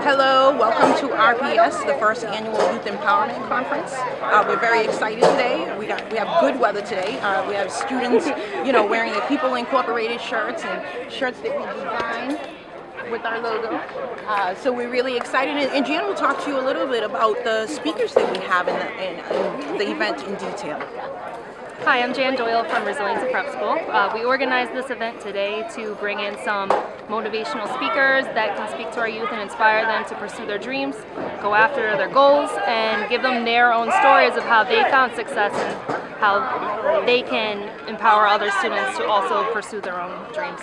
Hello, welcome to RPS, the first annual Youth Empowerment Conference. We're very excited today. We have good weather today. We have students, wearing the People Incorporated shirts and shirts that we designed with our logo. So we're really excited. And Jan will talk to you a little bit about the speakers that we have in the event in detail. Hi, I'm Jan Doyle from Resiliency Prep School. We organized this event today to bring in some motivational speakers that can speak to our youth and inspire them to pursue their dreams, go after their goals, and give them their own stories of how they found success and how they can empower other students to also pursue their own dreams.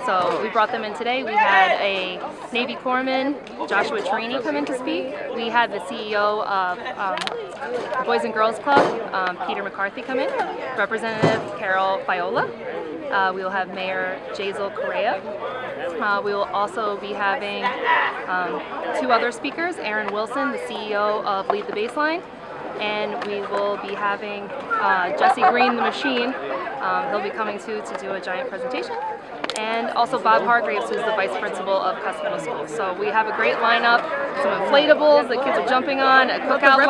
So we brought them in today. We had a Navy Corpsman, Joshua Tarini, come in to speak. We had the CEO of the Boys and Girls Club, Peter McCarthy, come in. Representative Carol Fiola. We will have Mayor Jazel Correa. We will also be having two other speakers, Aaron Wilson, the CEO of Lead the Baseline, and we will be having Jesse Green, the Machine. He'll be coming to do a giant presentation. And also Bob Hargraves, who's the Vice Principal of Cuss Middle School. So we have a great lineup, some inflatables that kids are jumping on, a cookout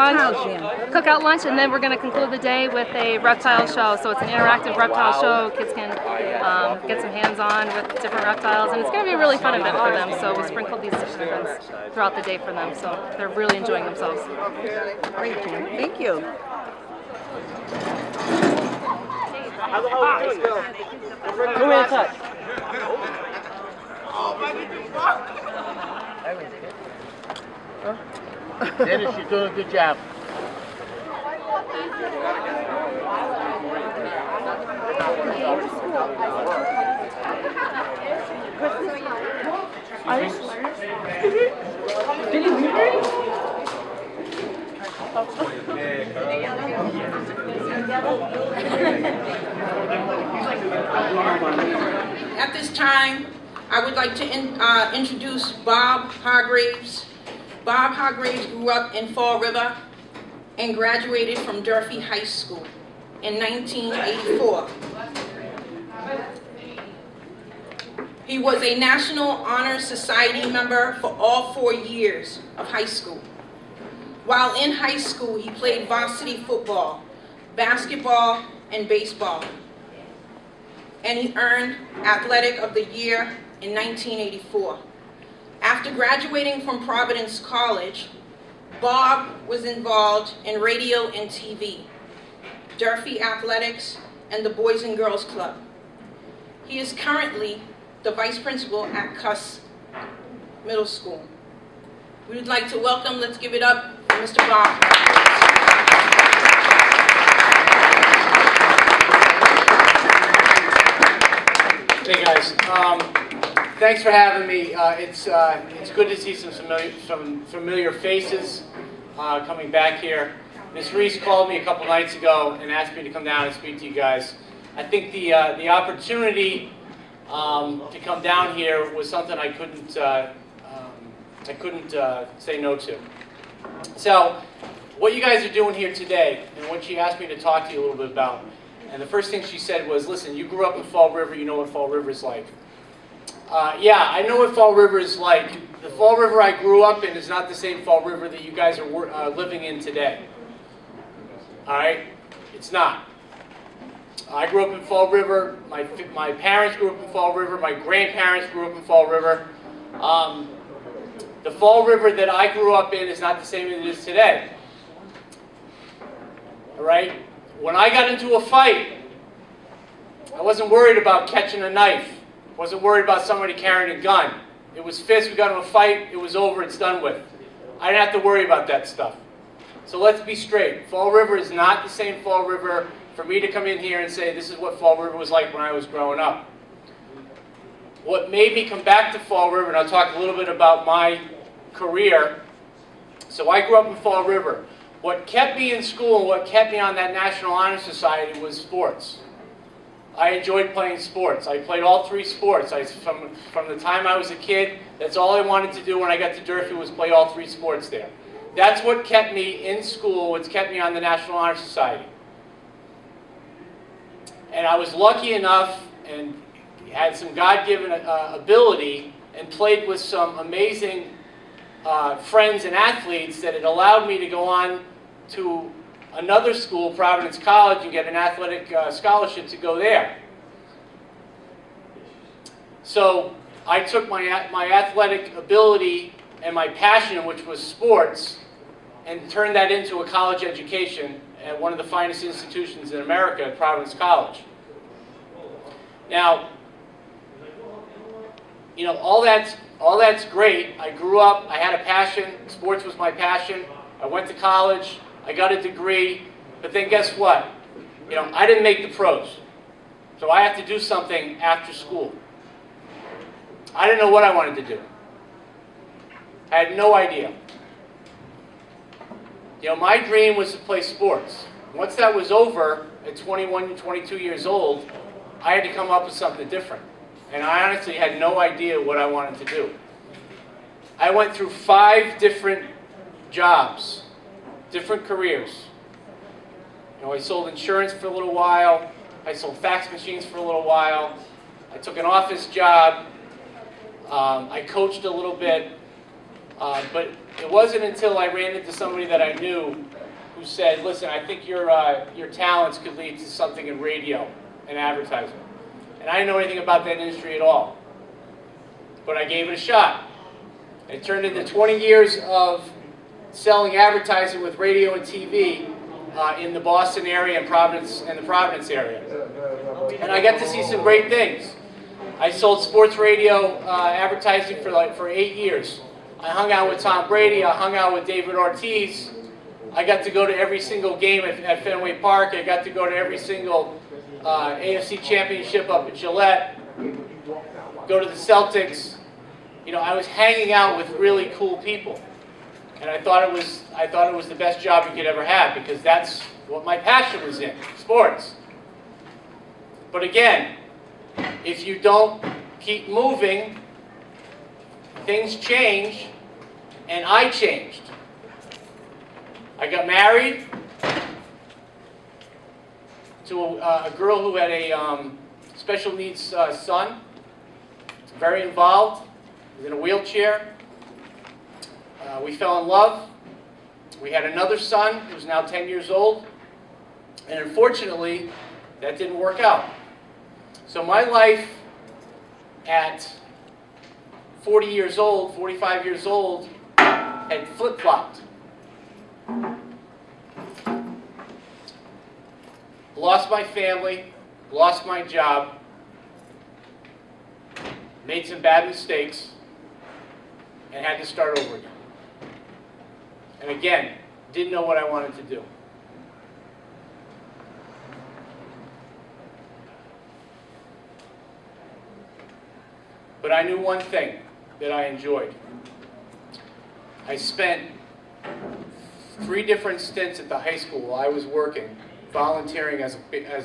lunch, and then we're going to conclude the day with a reptile show. So it's an interactive reptile show. Kids can get some hands-on with different reptiles, and it's going to be a really fun event for them. So we sprinkled these different events throughout the day for them. So they're really enjoying themselves. Great, Jan. Thank you. Who in touch? Dennis, you're doing a good job. Did he read it? At this time, I would like to introduce Bob Hargraves. Bob Hargraves grew up in Fall River and graduated from Durfee High School in 1984. He was a National Honor Society member for all 4 years of high school. While in high school, he played varsity football, basketball, and baseball. And he earned Athletic of the Year in 1984. After graduating from Providence College, Bob was involved in radio and TV, Durfee Athletics, and the Boys and Girls Club. He is currently the Vice Principal at Cuss Middle School. We would like to welcome, let's give it up for Mr. Bob. Hey guys, thanks for having me. It's good to see some familiar faces coming back here. Ms. Reese called me a couple nights ago and asked me to come down and speak to you guys. I think the opportunity to come down here was something I couldn't say no to. So, what you guys are doing here today, and what she asked me to talk to you a little bit about, and the first thing she said was, listen, you grew up in Fall River, you know what Fall River is like. Yeah, I know what Fall River is like. The Fall River I grew up in is not the same Fall River that you guys are living in today. Alright? It's not. I grew up in Fall River, my parents grew up in Fall River, my grandparents grew up in Fall River. The Fall River that I grew up in is not the same as it is today. Alright? When I got into a fight, I wasn't worried about catching a knife. I wasn't worried about somebody carrying a gun. It was fists, we got in a fight, it was over, it's done with. I didn't have to worry about that stuff. So let's be straight. Fall River is not the same Fall River for me to come in here and say this is what Fall River was like when I was growing up. What made me come back to Fall River, and I'll talk a little bit about my career. So I grew up in Fall River. What kept me in school and what kept me on that National Honor Society was sports. I enjoyed playing sports. I played all 3 sports. From the time I was a kid, that's all I wanted to do when I got to Durfee was play all 3 sports there. That's what kept me in school, what's kept me on the National Honor Society. And I was lucky enough and had some God-given ability and played with some amazing friends and athletes that it allowed me to go on to another school, Providence College, and get an athletic scholarship to go there. So I took my athletic ability and my passion, which was sports, and turned that into a college education at one of the finest institutions in America, at Providence College. Now, you know, all that's great. I grew up, I had a passion, sports was my passion. I went to college, I got a degree, but then guess what? You know, I didn't make the pros. So I had to do something after school. I didn't know what I wanted to do. I had no idea. You know, my dream was to play sports. Once that was over, at 21, 22 years old, I had to come up with something different. And I honestly had no idea what I wanted to do. I went through 5 different jobs, different careers. You know, I sold insurance for a little while. I sold fax machines for a little while. I took an office job. I coached a little bit. But it wasn't until I ran into somebody that I knew who said, listen, I think your talents could lead to something in radio and advertising. And I didn't know anything about that industry at all. But I gave it a shot. It turned into 20 years of selling advertising with radio and TV in the Boston area and the Providence area. And I got to see some great things. I sold sports radio advertising for 8 years. I hung out with Tom Brady. I hung out with David Ortiz. I got to go to every single game at Fenway Park. I got to go to every single AFC championship up at Gillette. Go to the Celtics. You know, I was hanging out with really cool people, and I thought it was the best job you could ever have, because that's what my passion was in, sports. But again, if you don't keep moving, things change, and I changed. I got married to a girl who had a special needs son, very involved, was in a wheelchair. We fell in love. We had another son who's now 10 years old, and unfortunately, that didn't work out. So my life at 40 years old, 45 years old, had flip-flopped. Lost my family, lost my job, made some bad mistakes, and had to start over again. And again, didn't know what I wanted to do. But I knew one thing that I enjoyed. I spent 3 different stints at the high school while I was working, volunteering as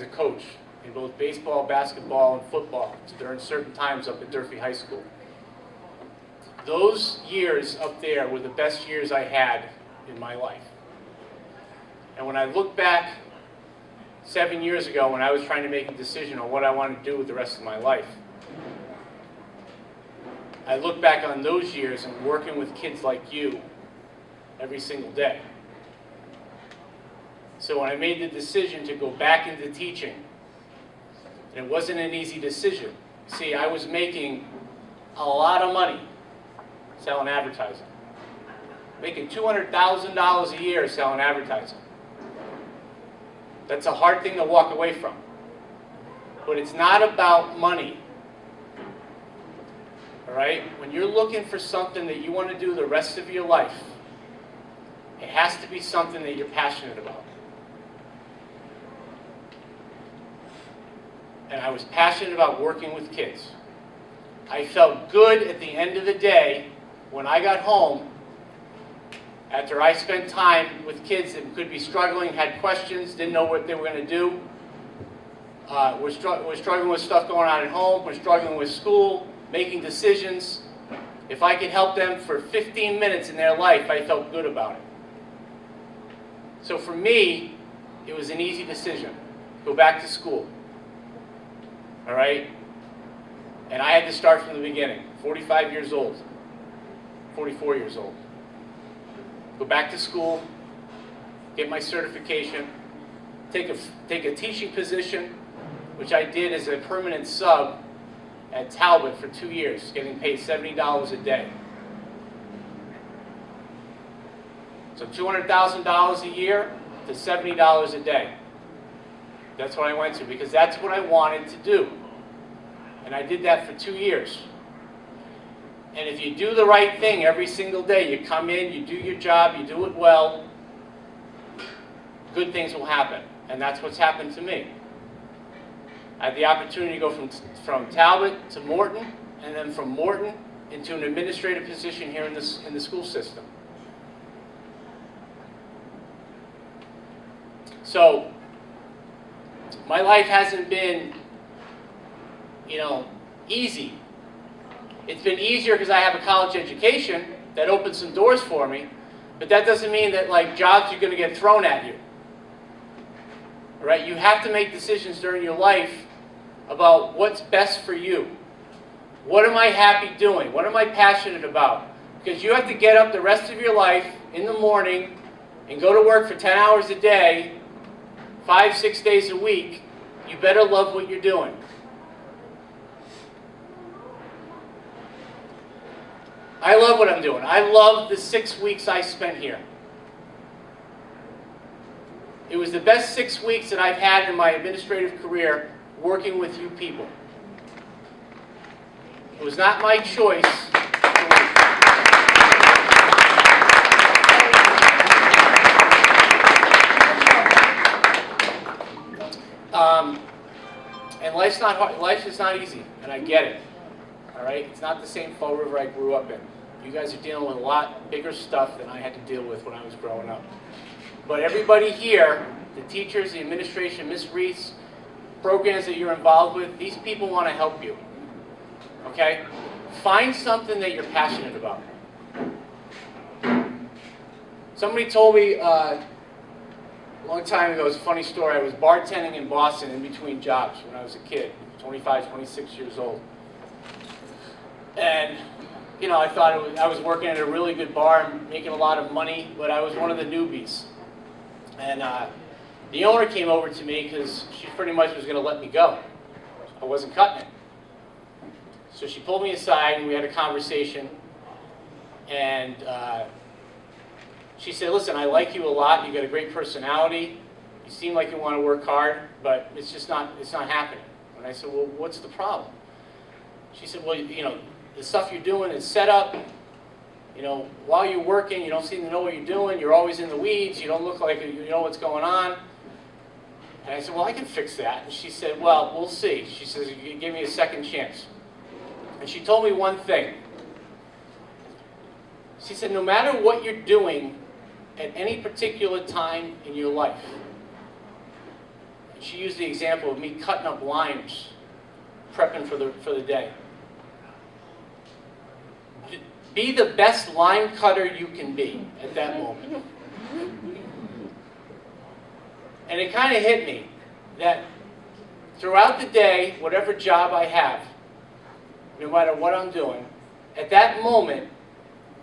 a coach in both baseball, basketball, and football during certain times up at Durfee High School. Those years up there were the best years I had in my life. And when I look back 7 years ago, when I was trying to make a decision on what I wanted to do with the rest of my life, I look back on those years and working with kids like you every single day. So when I made the decision to go back into teaching, and it wasn't an easy decision. See, I was making a lot of money selling advertising. Making $200,000 a year selling advertising. That's a hard thing to walk away from. But it's not about money. All right? When you're looking for something that you want to do the rest of your life, it has to be something that you're passionate about. And I was passionate about working with kids. I felt good at the end of the day when I got home after I spent time with kids that could be struggling, had questions, didn't know what they were going to do. We're struggling with stuff going on at home. We're struggling with school, making decisions. If I could help them for 15 minutes in their life, I felt good about it. So for me, it was an easy decision. Go back to school. All right? And I had to start from the beginning, 45 years old, 44 years old. Go back to school, get my certification, take a teaching position, which I did as a permanent sub at Talbot for 2 years, getting paid $70 a day. So $200,000 a year to $70 a day. That's what I went to, because that's what I wanted to do. And I did that for 2 years. And if you do the right thing every single day, you come in, you do your job, you do it well, good things will happen. And that's what's happened to me. I had the opportunity to go from Talbot to Morton, and then from Morton into an administrative position here in the school system. So my life hasn't been, easy. It's been easier because I have a college education that opened some doors for me, but that doesn't mean that jobs are going to get thrown at you. All right? You have to make decisions during your life about what's best for you. What am I happy doing? What am I passionate about? Because you have to get up the rest of your life in the morning and go to work for 10 hours a day, 5-6 days a week. You better love what you're doing. I love what I'm doing. I love the 6 weeks I spent here. It was the best 6 weeks that I've had in my administrative career working with you people. It was not my choice. And life's not hard. Life is not easy, and I get it. All right? It's not the same Fall River I grew up in. You guys are dealing with a lot bigger stuff than I had to deal with when I was growing up. But everybody here, the teachers, the administration, Ms. Reese, programs that you're involved with, these people want to help you. Okay? Find something that you're passionate about. Somebody told me a long time ago, it's a funny story, I was bartending in Boston in between jobs when I was a kid, 25, 26 years old. And, I thought I was working at a really good bar and making a lot of money, but I was one of the newbies. And the owner came over to me because she pretty much was going to let me go. I wasn't cutting it. So she pulled me aside and we had a conversation. And she said, listen, I like you a lot. You got a great personality. You seem like you want to work hard, but it's not happening. And I said, well, what's the problem? She said, well, the stuff you're doing is set up. While you're working, you don't seem to know what you're doing. You're always in the weeds. You don't look like you know what's going on. And I said, well, I can fix that. And she said, well, we'll see. She says, give me a second chance. And she told me one thing. She said, no matter what you're doing at any particular time in your life, and she used the example of me cutting up limes, prepping for the day. Be the best lime cutter you can be at that moment. And it kind of hit me that throughout the day, whatever job I have, no matter what I'm doing, at that moment,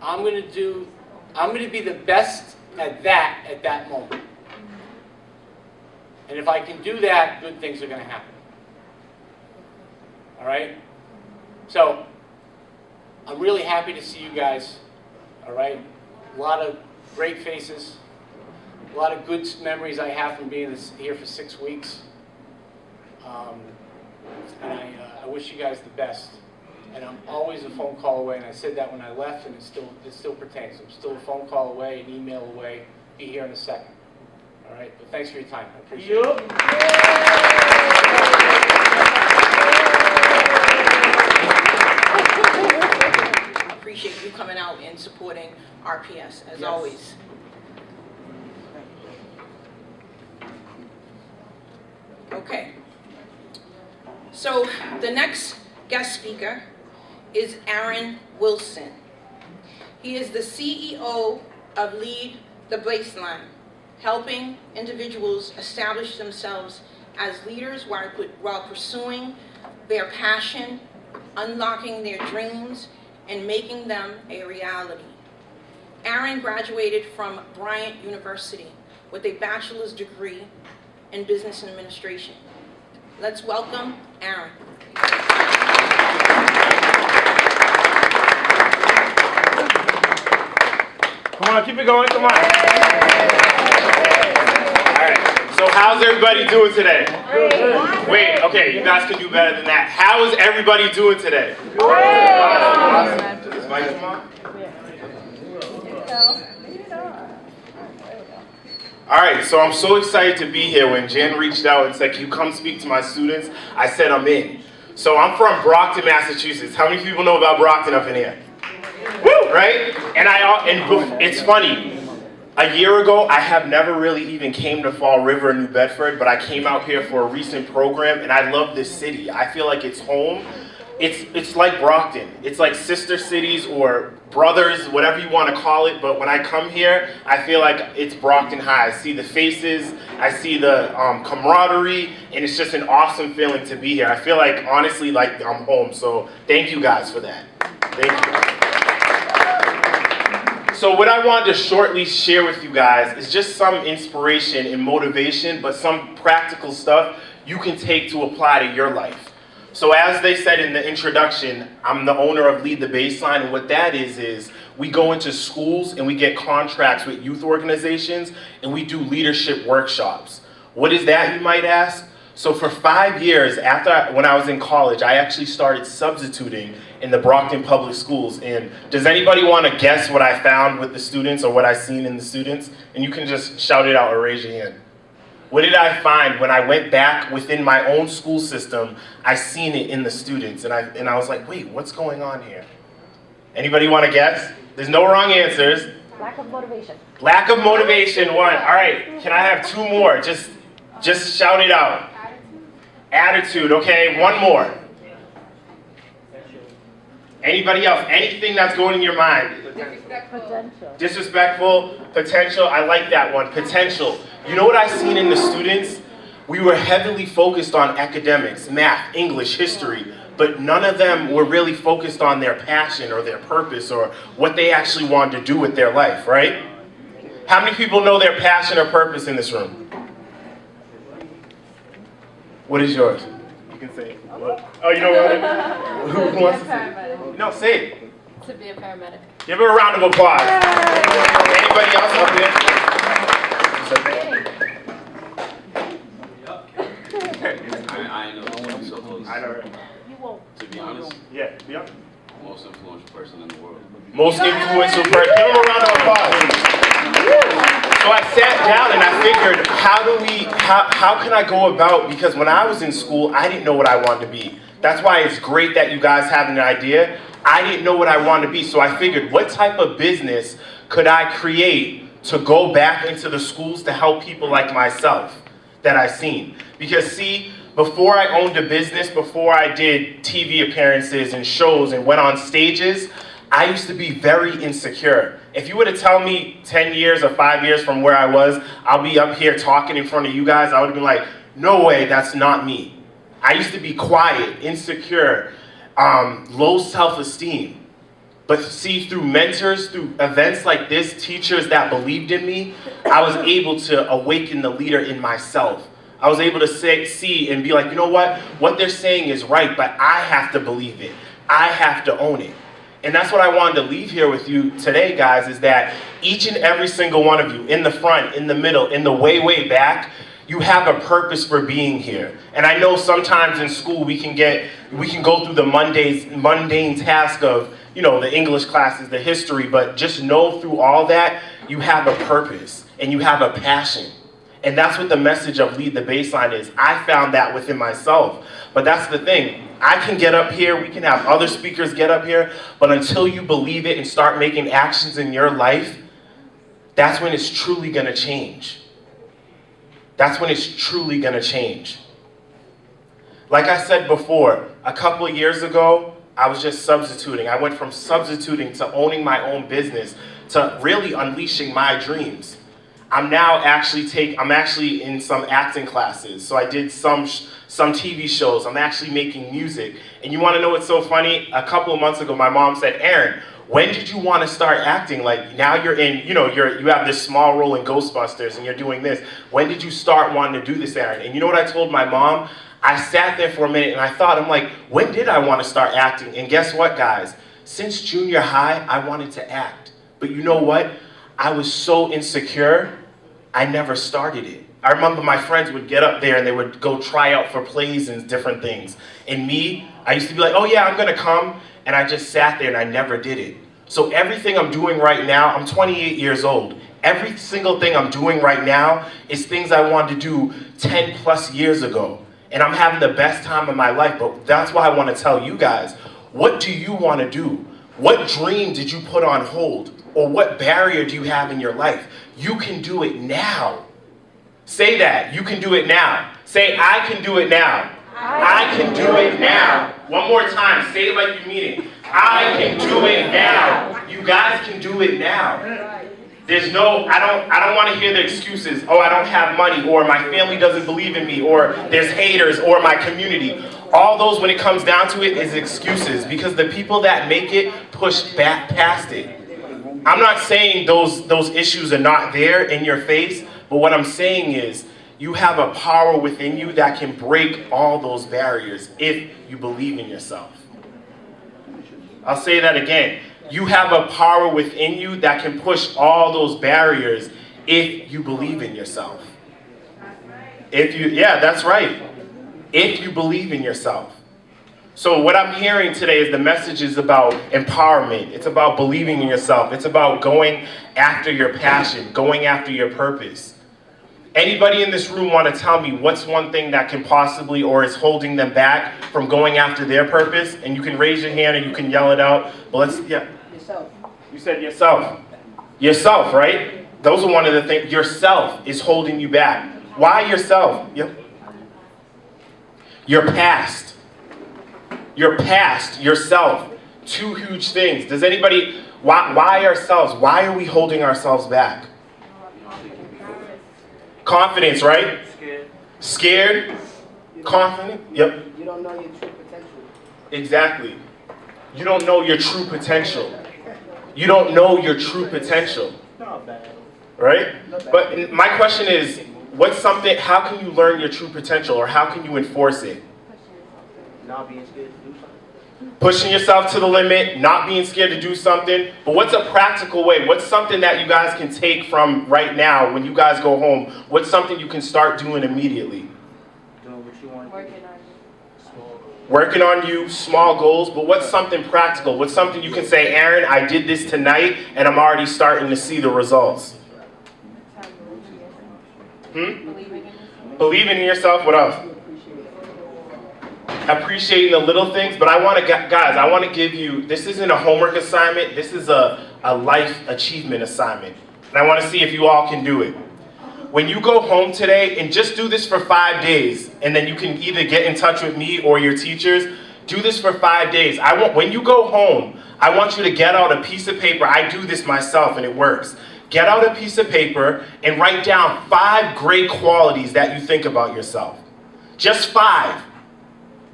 I'm going to be the best at that moment. And if I can do that, good things are going to happen. All right? So, I'm really happy to see you guys, all right? A lot of great faces, a lot of good memories I have from being here for 6 weeks. And I wish you guys the best. And I'm always a phone call away, and I said that when I left, and it still pertains. I'm still a phone call away, an email away. Be here in a second. All right? But thanks for your time. I appreciate it. Appreciate you coming out and supporting RPS, as always. Okay. So the next guest speaker is Aaron Wilson. He is the CEO of Lead the Baseline, helping individuals establish themselves as leaders while pursuing their passion unlocking their dreams, and making them a reality. Aaron graduated from Bryant University with a bachelor's degree in business administration. Let's welcome Aaron. Come on, keep it going, come on. All right, so how's everybody doing today? Wait, okay, you guys can do better than that. How is everybody doing today? Awesome. Is my mic on? All right, so I'm so excited to be here. When Jen reached out and said, can you come speak to my students? I said, I'm in. So I'm from Brockton, Massachusetts. How many people know about Brockton up in here? Woo, right? And it's funny. A year ago, I have never really even came to Fall River, New Bedford, but I came out here for a recent program, and I love this city. I feel like it's home. It's like Brockton. It's like sister cities or brothers, whatever you want to call it, but when I come here, I feel like it's Brockton High. I see the faces, I see the camaraderie, and it's just an awesome feeling to be here. I feel like, honestly, like I'm home, so thank you guys for that. Thank you. So what I wanted to shortly share with you guys is just some inspiration and motivation, but some practical stuff you can take to apply to your life. So as they said in the introduction, I'm the owner of Lead the Baseline, and what that is we go into schools and we get contracts with youth organizations and we do leadership workshops. What is that, you might ask? So for 5 years when I was in college, I actually started substituting in the Brockton Public Schools. And does anybody want to guess what I found with the students or what I seen in the students? And you can just shout it out or raise your hand. What did I find when I went back within my own school system? I seen it in the students, and I was like, wait, what's going on here? Anybody want to guess? There's no wrong answers. Lack of motivation. Lack of motivation, one. All right, can I have two more? Just shout it out. Attitude, okay, one more. Anybody else? Anything that's going in your mind? Disrespectful, potential, I like that one, potential. You know what I've seen in the students? We were heavily focused on academics, math, English, history, but none of them were really focused on their passion or their purpose or what they actually wanted to do with their life, right? How many people know their passion or purpose in this room? What is yours? You can say it. Oh, you know what? Who wants to say it? No, say it. To be a paramedic. Give her a round of applause. Anybody else up here? I know. I'm so close. I know. You won't. To be honest, Yeah. most influential person in the world. Most influential person. Give him a round of applause. So I sat down and I figured, how can I go about, because when I was in school, I didn't know what I wanted to be. That's why it's great that you guys have an idea. I didn't know what I wanted to be, so I figured, what type of business could I create to go back into the schools to help people like myself that I've seen? Because see, before I owned a business, before I did TV appearances and shows and went on stages, I used to be very insecure. If you were to tell me 10 years or 5 years from where I was, I'll be up here talking in front of you guys, I would have been like, no way, that's not me. I used to be quiet, insecure, low self-esteem. But see, through mentors, through events like this, teachers that believed in me, I was able to awaken the leader in myself. I was able to see and be like, you know what they're saying is right, but I have to believe it. I have to own it. And that's what I wanted to leave here with you today, guys, is that each and every single one of you, in the front, in the middle, in the way, way back, you have a purpose for being here. And I know sometimes in school we can go through the mundane task of, you know, the English classes, the history, but just know through all that, you have a purpose and you have a passion. And that's what the message of Lead the Baseline is. I found that within myself. But that's the thing. I can get up here, we can have other speakers get up here, but until you believe it and start making actions in your life, that's when it's truly going to change. That's when it's truly going to change. Like I said before, a couple of years ago, I was just substituting. I went from substituting to owning my own business to really unleashing my dreams. I'm actually in some acting classes. So I did some some TV shows. I'm actually making music. And you want to know what's so funny? A couple of months ago, my mom said, Aaron, when did you want to start acting? Like, now you're in, you have this small role in Ghostbusters and you're doing this. When did you start wanting to do this, Aaron? And you know what I told my mom? I sat there for a minute and I thought, I'm like, when did I want to start acting? And guess what, guys? Since junior high, I wanted to act. But you know what? I was so insecure, I never started it. I remember my friends would get up there and they would go try out for plays and different things. And me, I used to be like, oh yeah, I'm gonna come. And I just sat there and I never did it. So everything I'm doing right now, I'm 28 years old. Every single thing I'm doing right now is things I wanted to do 10 plus years ago. And I'm having the best time of my life, but that's why I want to tell you guys, what do you want to do? What dream did you put on hold? Or what barrier do you have in your life? You can do it now. Say that, you can do it now. Say, I can do it now. I can do it now. One more time, say it like you mean it. I can do it now. You guys can do it now. There's no, I don't want to hear the excuses. Oh, I don't have money, or my family doesn't believe in me, or there's haters, or my community. All those, when it comes down to it, is excuses, because the people that make it push back past it. I'm not saying those issues are not there in your face, but what I'm saying is you have a power within you that can break all those barriers if you believe in yourself. I'll say that again. You have a power within you that can push all those barriers if you believe in yourself. Yeah, that's right. If you believe in yourself. So what I'm hearing today is the message is about empowerment. It's about believing in yourself. It's about going after your passion, going after your purpose. Anybody in this room want to tell me what's one thing that can possibly or is holding them back from going after their purpose? And you can raise your hand or you can yell it out. But yourself. You said yourself. Yourself, right? Those are one of the things. Yourself is holding you back. Why yourself? Yep. Your past. Your past, yourself. Two huge things. Does anybody, why ourselves? Why are we holding ourselves back? Confidence, right? Scared. Confident? Yep. You don't know your true potential. Exactly. You don't know your true potential. You don't know your true potential. Right? But my question is, how can you learn your true potential, or how can you enforce it? Not being scared to do something. Pushing yourself to the limit, not being scared to do something. But what's a practical way? What's something that you guys can take from right now when you guys go home? What's something you can start doing immediately? Doing what you want. Working on you, small goals, but what's something practical? What's something you can say, Aaron, I did this tonight and I'm already starting to see the results? Believing in yourself, what else? Appreciating the little things, but I want to give you, this isn't a homework assignment, this is a life achievement assignment. And I want to see if you all can do it. When you go home today, and just do this for 5 days, and then you can either get in touch with me or your teachers, do this for 5 days. When you go home, I want you to get out a piece of paper. I do this myself and it works. Get out a piece of paper and write down 5 great qualities that you think about yourself. Just 5.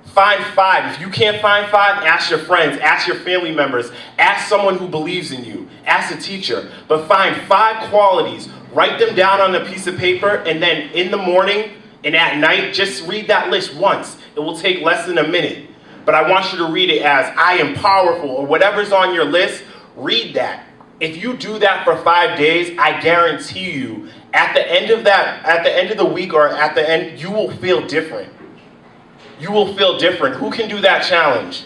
Find 5. If you can't find 5, ask your friends, ask your family members, ask someone who believes in you, ask a teacher. But find 5 qualities, write them down on a piece of paper, and then in the morning and at night, just read that list once. It will take less than a minute. But I want you to read it as, I am powerful, or whatever's on your list, read that. If you do that for 5 days, I guarantee you, at the end of the week or at the end, you will feel different. You will feel different. Who can do that challenge?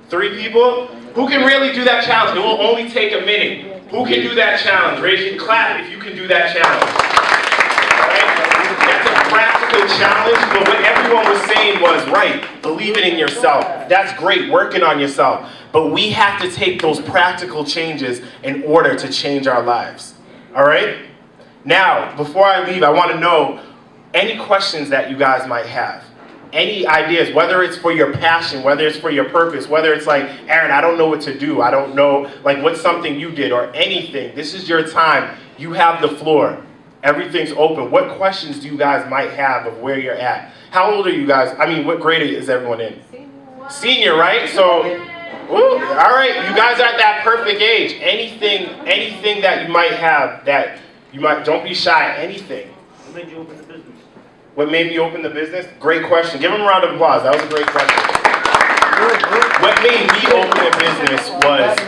3 people? Who can really do that challenge? It will only take a minute. Who can do that challenge? Raise your clap if you can do that challenge. Right? That's a practical challenge, but what everyone was saying was, right, believing in yourself. That's great, working on yourself. But we have to take those practical changes in order to change our lives. All right? Now, before I leave, I want to know any questions that you guys might have. Any ideas, whether it's for your passion, whether it's for your purpose, whether it's like, Aaron, I don't know what to do. I don't know, like, what's something you did or anything. This is your time. You have the floor. Everything's open. What questions do you guys might have of where you're at? How old are you guys? I mean, what grade is everyone in? Senior, right? So, woo, all right, you guys are at that perfect age. Anything that you might have that you might, don't be shy, anything. What made you open the business? What made me open the business? Great question. Give them a round of applause. That was a great question. What made me open a business was,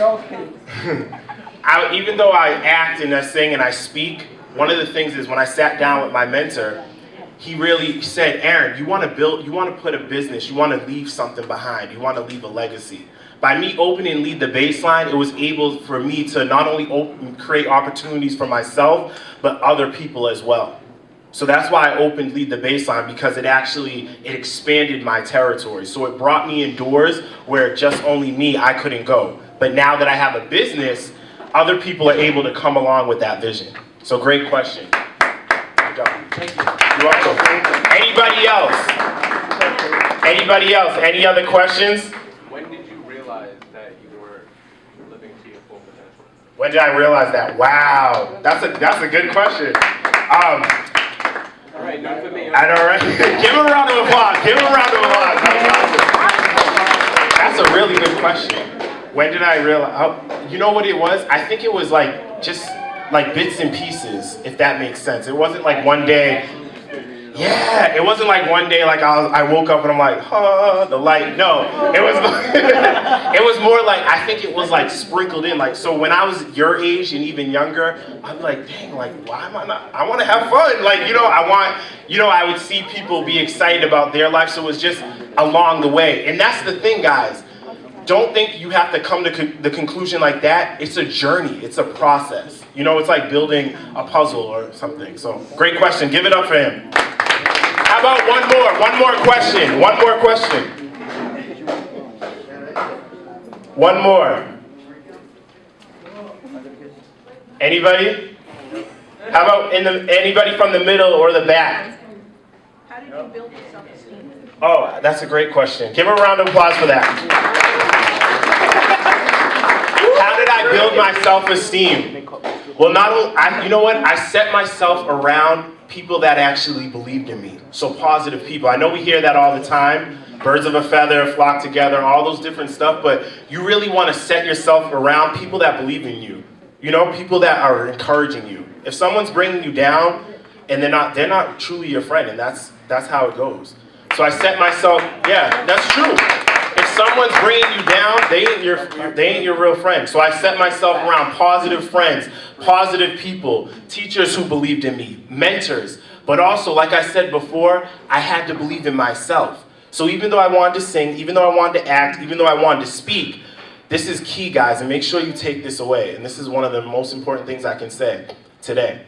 even though I act and I sing and I speak, one of the things is when I sat down with my mentor, he really said, Aaron, you want to put a business, you want to leave something behind, you want to leave a legacy. By me opening Lead the Baseline, it was able for me to not only create opportunities for myself, but other people as well. So that's why I opened Lead the Baseline, because it expanded my territory. So it brought me indoors where just only me, I couldn't go. But now that I have a business, other people are able to come along with that vision. So great question. Good job. Thank you. You're welcome. Anybody else? Anybody else? Any other questions? When did you realize that you were living to your full potential? When did I realize that? Wow, that's a good question. All right, none for me. I know, right? Give him a round of applause. Give him a round of applause. That's a really good question. When did I realize? You know what it was? I think it was just bits and pieces, if that makes sense. It wasn't like one day. Yeah, it wasn't like one day like I woke up and I'm like, the light. No, it was it was more like, I think it was like sprinkled in. Like, so when I was your age and even younger, I'd be like, dang, like, why am I not? I want to have fun. Like, I would see people be excited about their life. So it was just along the way. And that's the thing, guys. Don't think you have to come to the conclusion like that. It's a journey. It's a process. It's like building a puzzle or something. So, great question. Give it up for him. How about one more? One more question. One more question. One more. Anybody? How about anybody from the middle or the back? How did you build your self-esteem? Oh, that's a great question. Give a round of applause for that. How did I build my self-esteem? Well, you know what? I set myself around people that actually believed in me. So positive people. I know we hear that all the time. Birds of a feather flock together, all those different stuff. But you really want to set yourself around people that believe in you. People that are encouraging you. If someone's bringing you down and they're not truly your friend, and that's how it goes. So I set myself, yeah, that's true. If someone's bringing you down, they ain't your real friend. So I set myself around positive friends, positive people, teachers who believed in me, mentors. But also, like I said before, I had to believe in myself. So even though I wanted to sing, even though I wanted to act, even though I wanted to speak, this is key, guys, and make sure you take this away. And this is one of the most important things I can say today.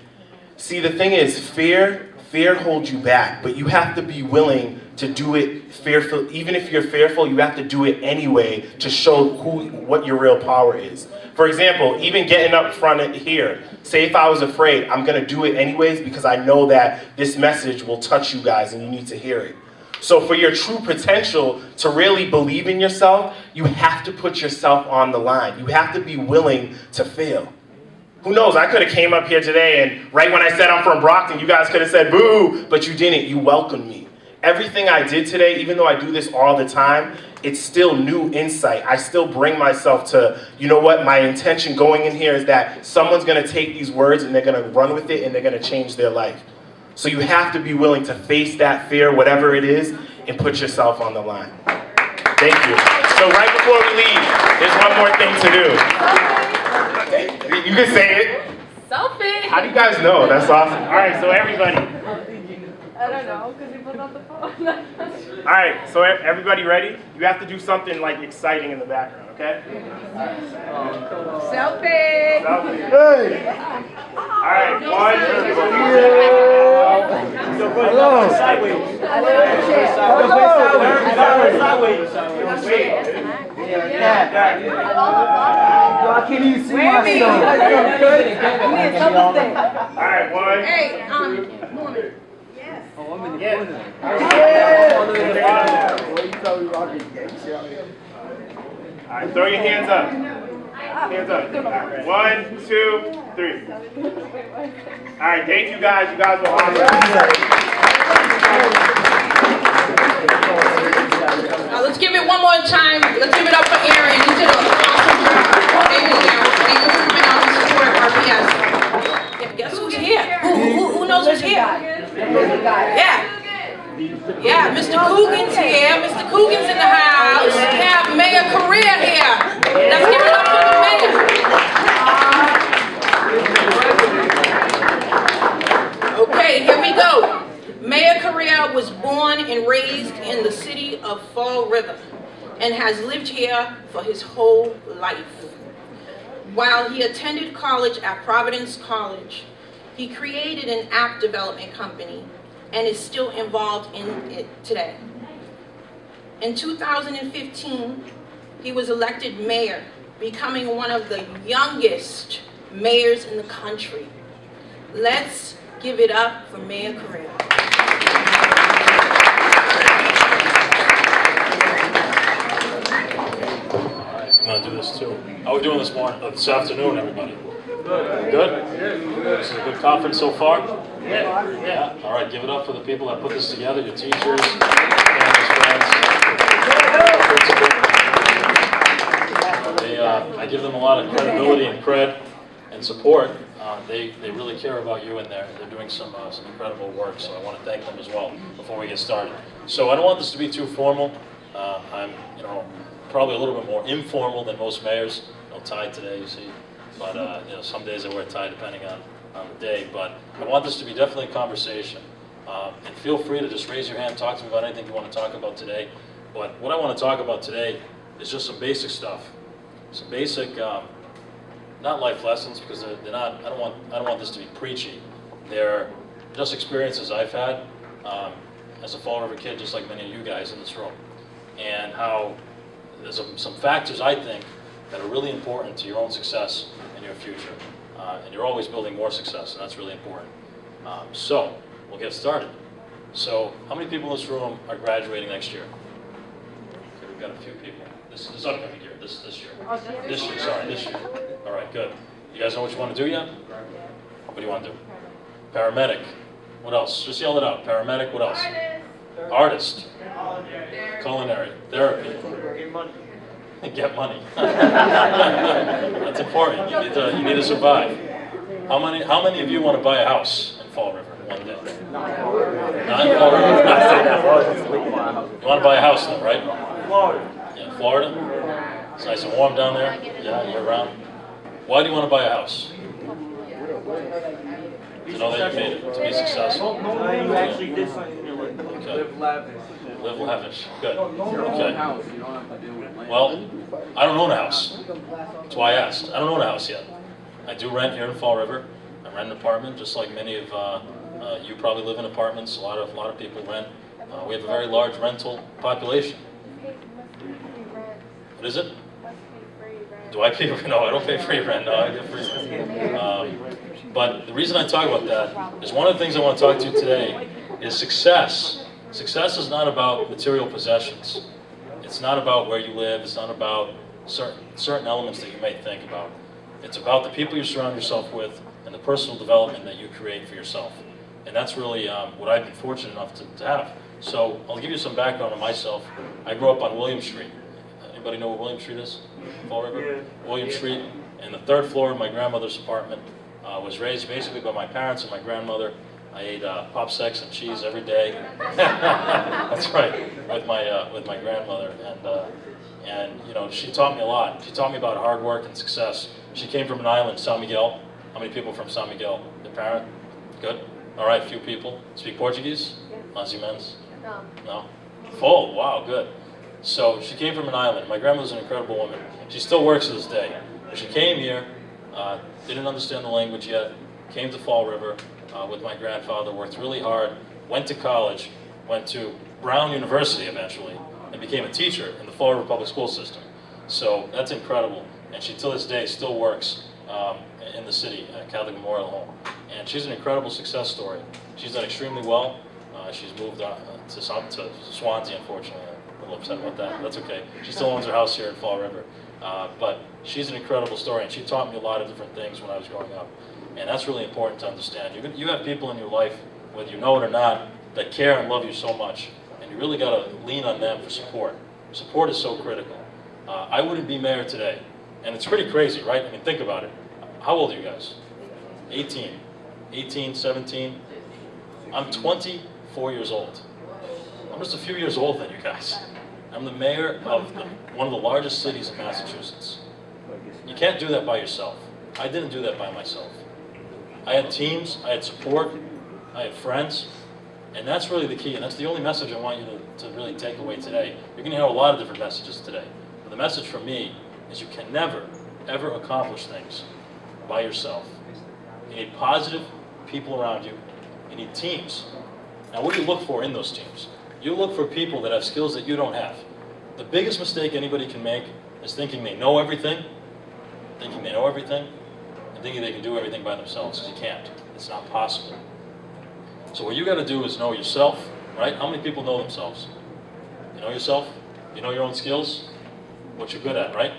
See, the thing is, fear holds you back, but you have to be willing to do it fearful. Even if you're fearful, you have to do it anyway to show what your real power is. For example, even getting up front here, say if I was afraid, I'm going to do it anyways because I know that this message will touch you guys and you need to hear it. So for your true potential to really believe in yourself, you have to put yourself on the line. You have to be willing to fail. Who knows, I could have came up here today and right when I said I'm from Brockton, you guys could have said boo, but you didn't. You welcomed me. Everything I did today, even though I do this all the time, it's still new insight. I still bring myself to, you know what, my intention going in here is that someone's going to take these words and they're going to run with it and they're going to change their life. So you have to be willing to face that fear, whatever it is, and put yourself on the line. Thank you. So right before we leave, there's one more thing to do. You can say it. Selfie. How do you guys know? That's awesome. All right, so everybody. I don't know, because you put on the phone. All right, so everybody ready? You have to do something like exciting in the background, okay? Selfie. Selfie. Hey. All right, one. Hello. Sideways. Sideways. I can't even see myself. All right, one. Hey, Norman. Oh, I'm in the corner. All right, throw your hands up. Hands up. 1, 2, 3. All right, thank you guys. You guys were awesome. Now let's give it one more time. Let's give it up for Aaron. He did an awesome job. Thank you, Aaron. Thank you for coming out to support RPS. Yeah, guess who's here? Who knows who's here? Yeah. Yeah, Mr. Coogan's here. Mr. Coogan's in the house. We have Mayor Correa here. Let's give it up for the mayor. Okay, here we go. Mayor Correa was born and raised in the city of Fall River and has lived here for his whole life. While he attended college at Providence College, he created an app development company and is still involved in it today. In 2015, he was elected mayor, becoming one of the youngest mayors in the country. Let's give it up for Mayor Correa. I'm gonna do this too. How are we doing this afternoon, everybody? Good? This is a good conference so far? Yeah. All right, give it up for the people that put this together, your teachers, families, friends. I give them a lot of credibility and cred and support. They really care about you, and they're doing some incredible work, so I want to thank them as well before we get started. So I don't want this to be too formal. I'm probably a little bit more informal than most mayors. No tie today, you see. But some days I wear a tie depending on the day. But I want this to be definitely a conversation. And feel free to just raise your hand, talk to me about anything you want to talk about today. But what I want to talk about today is just some basic stuff. Some basic, not life lessons, because they're not. I don't want this to be preachy. They're just experiences I've had as a Fall River kid, just like many of you guys in this room, and how there's some factors I think that are really important to your own success in your future. And you're always building more success, and that's really important. So, we'll get started. So, how many people in this room are graduating next year? Okay, we've got a few people. This upcoming year, this year. This year. All right, good. You guys know what you want to do yet? What do you want to do? Paramedic. What else? Just yell it out. Paramedic, what else? Artist. Culinary. Therapy. Get money. That's important. You need to survive. How many of you want to buy a house in Fall River one day? Not in Fall River. You want to buy a house though, right? Florida. Yeah, Florida. It's nice and warm down there. Yeah, year round. Why do you want to buy a house? To know that you made it, to be successful. You actually did something in your life. Okay. Live lavish. Live lavish. Good. Your own Okay. house, you don't have to deal with land. Well, I don't own a house. That's why I asked. I don't own a house yet. I do rent here in Fall River. I rent an apartment, just like many of you probably live in apartments. A lot of people rent. We have a very large rental population. What is it? Do I pay? No, I don't pay free rent. No, I get free rent. But the reason I talk about that is one of the things I want to talk to you today is success. Success is not about material possessions. It's not about where you live. It's not about certain elements that you may think about. It's about the people you surround yourself with and the personal development that you create for yourself. And that's really what I've been fortunate enough to have. So I'll give you some background on myself. I grew up on William Street. Anybody know where William Street is? Fall River? Yeah. William Street. And the third floor of my grandmother's apartment. Was raised basically by my parents and my grandmother. I ate pop sex and cheese every day. That's right, with my grandmother, and she taught me a lot. She taught me about hard work and success. She came from an island, San Miguel. How many people from San Miguel? The parent? Good. All right, few people. Speak Portuguese? Mais ou menos? No. Full. Wow, good. So she came from an island. My grandmother's an incredible woman. She still works to this day. But she came here. Didn't understand the language yet, came to Fall River with my grandfather, worked really hard, went to college, went to Brown University eventually, and became a teacher in the Fall River public school system. So that's incredible. And she, to this day, still works in the city at Catholic Memorial Home. And she's an incredible success story. She's done extremely well. She's moved to Swansea, unfortunately. I'm a little upset about that, but that's okay. She still owns her house here in Fall River. But she's an incredible story, and she taught me a lot of different things when I was growing up. And that's really important to understand. You have people in your life, whether you know it or not, that care and love you so much, and you really got to lean on them for support. Support is so critical. I wouldn't be mayor today, and it's pretty crazy, right? I mean, think about it. How old are you guys? 18, 17. I'm 24 years old. I'm just a few years older than you guys. I'm the mayor of one of the largest cities in Massachusetts. You can't do that by yourself. I didn't do that by myself. I had teams, I had support, I had friends, and that's really the key, and that's the only message I want you to really take away today. You're going to hear a lot of different messages today, but the message from me is you can never, ever accomplish things by yourself. You need positive people around you. You need teams. Now, what do you look for in those teams? You look for people that have skills that you don't have. The biggest mistake anybody can make is thinking they know everything, and thinking they can do everything by themselves, because you can't. It's not possible. So what you got to do is know yourself, right? How many people know themselves? You know yourself? You know your own skills? What you're good at, right?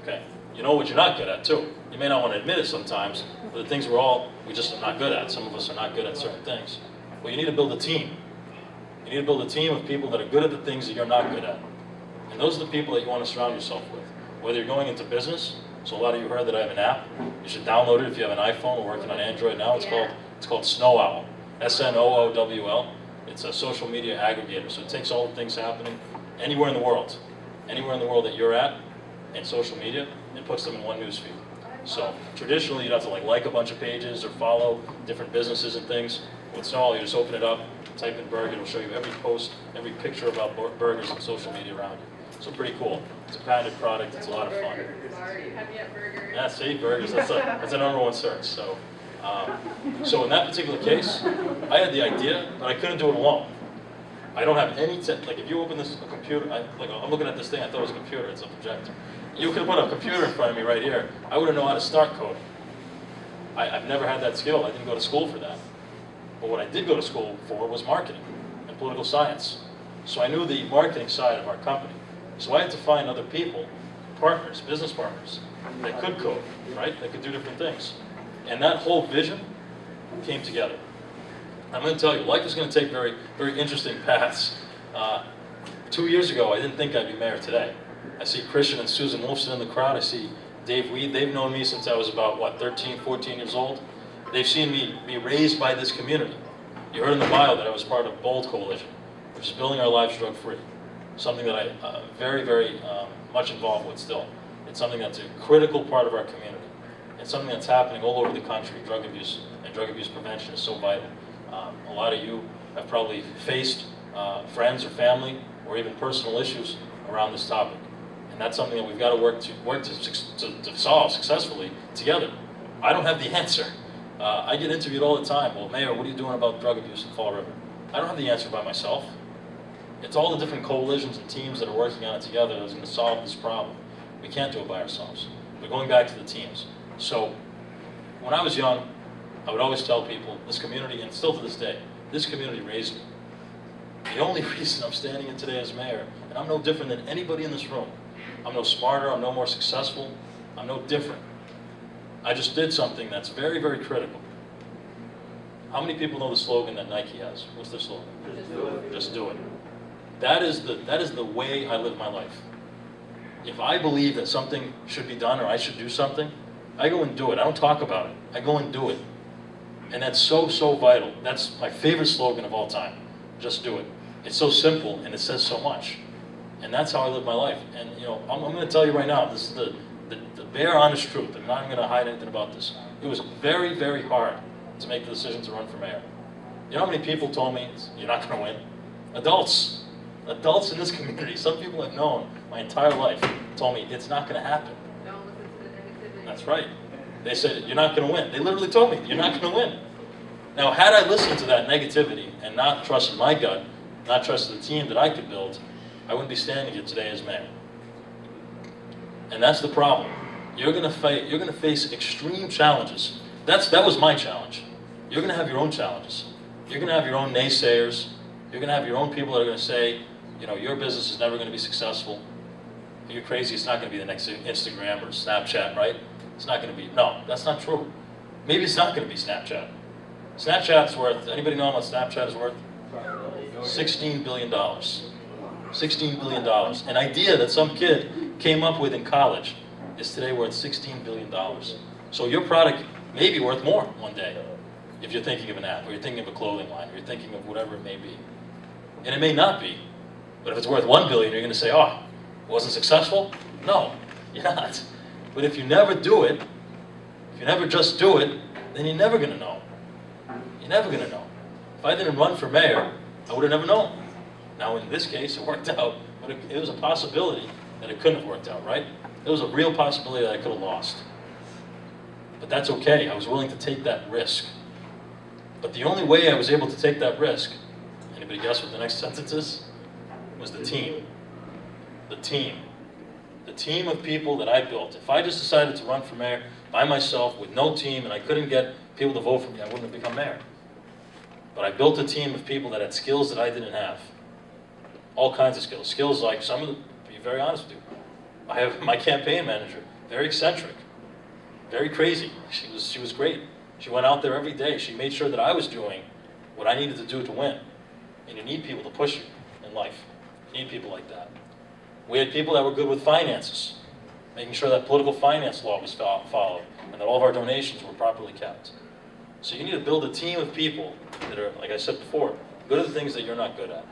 Okay. You know what you're not good at, too. You may not want to admit it sometimes, but the things we just are not good at. Some of us are not good at certain things. Well, you need to build a team. You need to build a team of people that are good at the things that you're not good at. And those are the people that you want to surround yourself with. Whether you're going into business, so a lot of you heard that I have an app. You should download it if you have an iPhone. We're working on Android now. It's called Snow Owl. SNOOWL. It's a social media aggregator. So it takes all the things happening anywhere in the world that you're at in social media, and puts them in one newsfeed. So traditionally, you'd have to like a bunch of pages or follow different businesses and things. With Snow Owl, you just open it up, type in burger, it'll show you every post, every picture about burgers and social media around you. So pretty cool. It's a patented product. It's a lot of fun. Yeah, see, burgers. That's a #1 search. So, so in that particular case, I had the idea, but I couldn't do it alone. I don't have any like if you open this computer, I'm looking at this thing. I thought it was a computer. It's a projector. You could put a computer in front of me right here. I wouldn't know how to start coding. I've never had that skill. I didn't go to school for that. But what I did go to school for was marketing and political science. So I knew the marketing side of our company. So I had to find other people, partners, business partners, that could code, right? That could do different things. And that whole vision came together. I'm going to tell you, life is going to take very, very interesting paths. 2 years ago, I didn't think I'd be mayor today. I see Christian and Susan Wolfson in the crowd. I see Dave Weed. They've known me since I was about, 13, 14 years old. They've seen me be raised by this community. You heard in the bio that I was part of BOLD Coalition, which is Building Our Lives Drug-Free. Something that I'm very, very much involved with still. It's something that's a critical part of our community. It's something that's happening all over the country. Drug abuse and drug abuse prevention is so vital. A lot of you have probably faced friends or family or even personal issues around this topic. And that's something that we've got to work to solve successfully together. I don't have the answer. I get interviewed all the time. Well, Mayor, what are you doing about drug abuse in Fall River? I don't have the answer by myself. It's all the different coalitions and teams that are working on it together that's going to solve this problem. We can't do it by ourselves. We're going back to the teams. So when I was young, I would always tell people, this community, and still to this day, this community raised me. The only reason I'm standing in today as mayor, and I'm no different than anybody in this room. I'm no smarter, I'm no more successful, I'm no different. I just did something that's very, very critical. How many people know the slogan that Nike has? What's their slogan? Just do it. Just do it. That is the way I live my life. If I believe that something should be done or I should do something, I go and do it. I don't talk about it. I go and do it. And that's so, so vital. That's my favorite slogan of all time. Just do it. It's so simple and it says so much. And that's how I live my life. And I'm going to tell you right now, this is the bare honest truth. I'm not going to hide anything about this. It was very, very hard to make the decision to run for mayor. You know how many people told me, you're not going to win? Adults. Adults in this community, some people I've known my entire life, told me it's not going to happen. Don't listen to the negativity. That's right. They said, you're not going to win. They literally told me, you're not going to win. Now, had I listened to that negativity and not trusted my gut, not trusted the team that I could build, I wouldn't be standing here today as mayor. And that's the problem. You're going to face extreme challenges. That was my challenge. You're going to have your own challenges. You're going to have your own naysayers. You're going to have your own people that are going to say, your business is never going to be successful. Are you crazy? It's not going to be the next Instagram or Snapchat, right? It's not going to be. No, that's not true. Maybe it's not going to be Snapchat. Snapchat's worth, anybody know how much Snapchat is worth? $16 billion. $16 billion. An idea that some kid came up with in college is today worth $16 billion. So your product may be worth more one day if you're thinking of an app, or you're thinking of a clothing line, or you're thinking of whatever it may be. And it may not be. But if it's worth $1 billion, you're going to say, oh, it wasn't successful? No, you're not. But if you never do it, if you never just do it, then you're never going to know. You're never going to know. If I didn't run for mayor, I would have never known. Now, in this case, it worked out, but it was a possibility that it couldn't have worked out, right? There was a real possibility that I could have lost. But that's okay. I was willing to take that risk. But the only way I was able to take that risk, anybody guess what the next sentence is? Was the team. The team. The team of people that I built. If I just decided to run for mayor by myself with no team and I couldn't get people to vote for me, I wouldn't have become mayor. But I built a team of people that had skills that I didn't have. All kinds of skills. Skills like some of them, to be very honest with you, I have my campaign manager, very eccentric, very crazy. She was great. She went out there every day. She made sure that I was doing what I needed to do to win. And you need people to push you in life. You need people like that. We had people that were good with finances, making sure that political finance law was followed and that all of our donations were properly kept. So you need to build a team of people that are, like I said before, good at the things that you're not good at.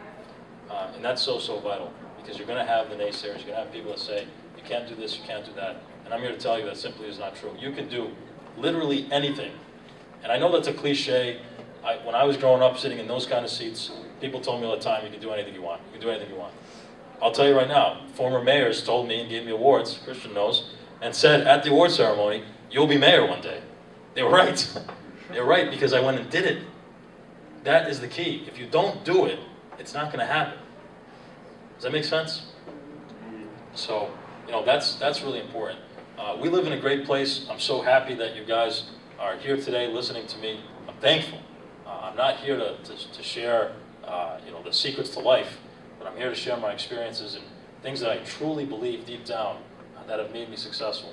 And that's so vital, because you're going to have the naysayers. You're going to have people that say, you can't do this, you can't do that. And I'm here to tell you that simply is not true. You can do literally anything. And I know that's a cliche. When I was growing up sitting in those kind of seats, people told me all the time, you can do anything you want. You can do anything you want. I'll tell you right now, former mayors told me and gave me awards, Christian knows, and said at the award ceremony, you'll be mayor one day. They were right. They were right, because I went and did it. That is the key. If you don't do it, it's not going to happen. Does that make sense? So, that's really important. We live in a great place. I'm so happy that you guys are here today listening to me. I'm thankful. I'm not here to share the secrets to life, but I'm here to share my experiences and things that I truly believe deep down that have made me successful.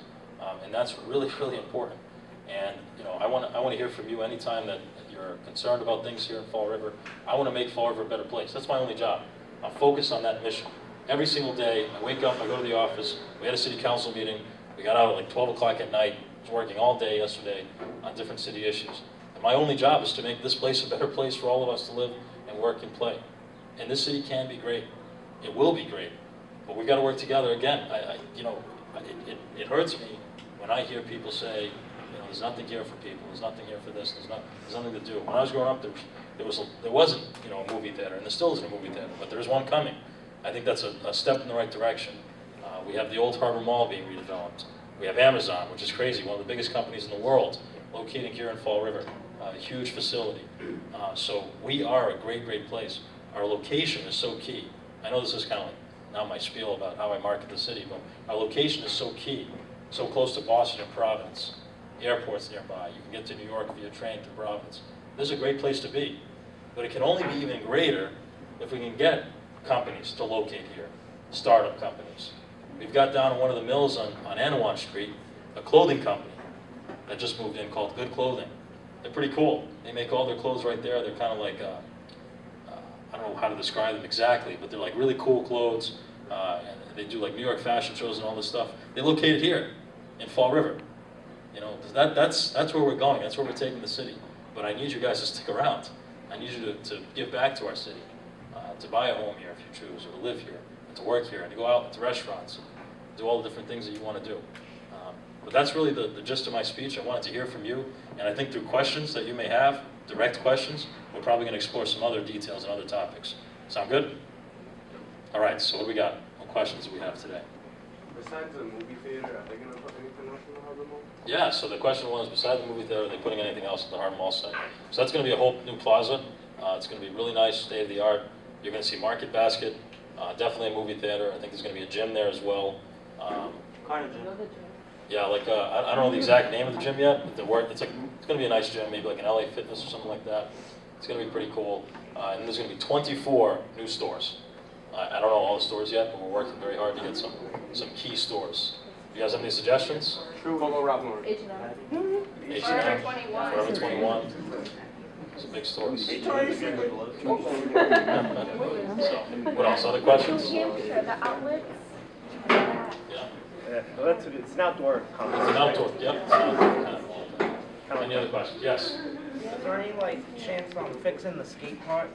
And that's really, really important. And I want to hear from you anytime that you're concerned about things here in Fall River. I want to make Fall River a better place. That's my only job. I'm focused on that mission. Every single day, I wake up, I go to the office, we had a city council meeting, we got out at like 12 o'clock at night, I was working all day yesterday on different city issues. And my only job is to make this place a better place for all of us to live and work and play. And this city can be great. It will be great. But we've got to work together again. It hurts me when I hear people say, there's nothing here for people, there's nothing here for this, there's nothing to do. When I was growing up, there wasn't a movie theater, and there still isn't a movie theater, but there's one coming. I think that's a step in the right direction. We have the Old Harbor Mall being redeveloped. We have Amazon, which is crazy, one of the biggest companies in the world, locating here in Fall River, a huge facility. So we are a great, great place. Our location is so key. I know this is kind of like not my spiel about how I market the city, but our location is so key, so close to Boston and Providence. The airport's nearby. You can get to New York via train to Providence. This is a great place to be. But it can only be even greater if we can get companies to locate here, startup companies. We've got down in one of the mills on Anawan Street, a clothing company that just moved in called Good Clothing. They're pretty cool. They make all their clothes right there. They're kind of like, I don't know how to describe them exactly, but they're like really cool clothes. And they do like New York fashion shows and all this stuff. They're located here in Fall River. That's where we're going. That's where we're taking the city. But I need you guys to stick around. I need you to give back to our city, to buy a home here if you choose, or to live here, and to work here, and to go out to restaurants, and do all the different things that you want to do. But that's really the gist of my speech. I wanted to hear from you, and I think through questions that you may have, direct questions, we're probably going to explore some other details and other topics. Sound good? All right, so what do we got? What questions do we have today? Besides the movie theater, are they going to put anything else in the Harbor Mall? Yeah, so the question was, besides the movie theater, are they putting anything else at the Harbor Mall site? So that's going to be a whole new plaza. It's going to be really nice, state-of-the-art. You're going to see Market Basket, definitely a movie theater. I think there's going to be a gym there as well. Kind of gym. Yeah, like I don't know the exact name of the gym yet, but it's going to be a nice gym, maybe like an LA Fitness or something like that. It's going to be pretty cool. And there's going to be 24 new stores. I don't know all all the stores yet, but we're working very hard to get some key stores. You guys have any suggestions? Polo Ralph Lauren. H&M, Forever 21. Forever 21. Some big stores. So, what else? Other questions? The outlets. Yeah. Yeah, well, it's an outdoor It's conference. an outdoor, yep. It's an outdoor. Any other questions? Yes. Is there any like chance on fixing the skate park?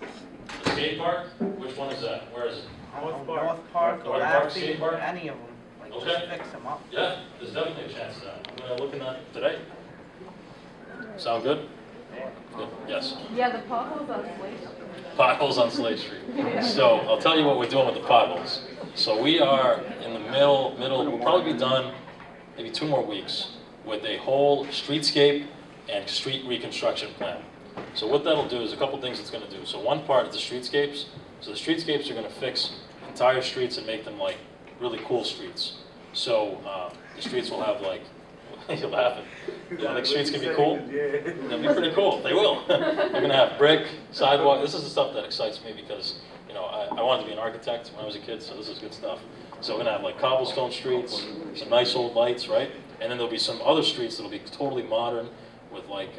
The skate park? Which one is that? Where is it? North Park or North Park Laffey, skate park? any of them? Like Okay. just fix them up. Yeah, there's definitely a chance of that. I'm gonna look at that today. Sound good? Good. Yes. Yeah, the potholes on Slate. Potholes on Slade Street. So I'll tell you what we're doing with the potholes. So we are in the middle, we'll probably be done maybe 2 more weeks with a whole streetscape and street reconstruction plan. So what that'll do is a couple things it's gonna do. So one part is the streetscapes. So the streetscapes are gonna fix entire streets and make them like really cool streets. So the streets will have like, you're laughing. You don't think streets can be cool? They'll be pretty cool. They will. They're gonna have brick, sidewalk. This is the stuff that excites me because, you know, I wanted to be an architect when I was a kid, so this is good stuff. So we're gonna have like cobblestone streets, some nice old lights, right? And then there'll be some other streets that'll be totally modern with like